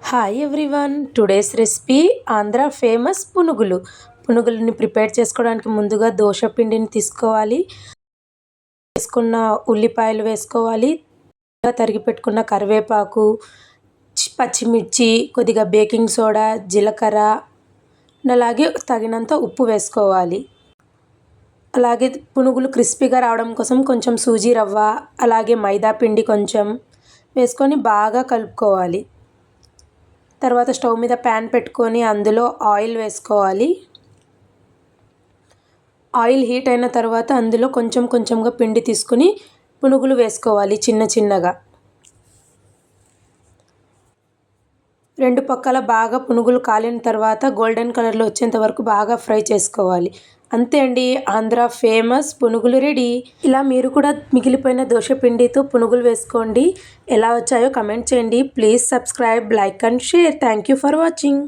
Hi everyone, today's recipe Andhra famous పునుగులు. పునుగులని prepare చేసుకోవడానికి ముందుగా దోశ పిండిని తీసుకోవాలి. వేసుకున్న ఉల్లిపాయలు వేసుకోవాలి, తరిగి పెట్టుకున్న కరివేపాకు, పచ్చిమిర్చి, కొద్దిగా బేకింగ్ సోడా, జీలకర్ర, అలాగే తగినంత ఉప్పు వేసుకోవాలి. అలాగే పునుగులు క్రిస్పీగా రావడం కోసం కొంచెం సూజీ రవ్వ, అలాగే మైదా పిండి కొంచెం వేసుకొని బాగా కలుపుకోవాలి. తర్వాత స్టవ్ మీద ప్యాన్ పెట్టుకొని అందులో ఆయిల్ వేసుకోవాలి. ఆయిల్ హీట్ అయిన తర్వాత అందులో కొంచెం కొంచెంగా పిండి తీసుకుని పునుగులు వేసుకోవాలి చిన్న చిన్నగా. రెండు పక్కల బాగా పునుగులు కాలిన తర్వాత గోల్డెన్ కలర్లో వచ్చేంత వరకు బాగా ఫ్రై చేసుకోవాలి. అంతే అండి, ఆంధ్ర ఫేమస్ పునుగులు రెడీ. ఇలా మీరు కూడా మిగిలిపోయిన దోశ పిండితో పునుగులు వేసుకోండి. ఎలా వచ్చాయో కమెంట్ చేయండి. Please subscribe, like and share. Thank you for watching.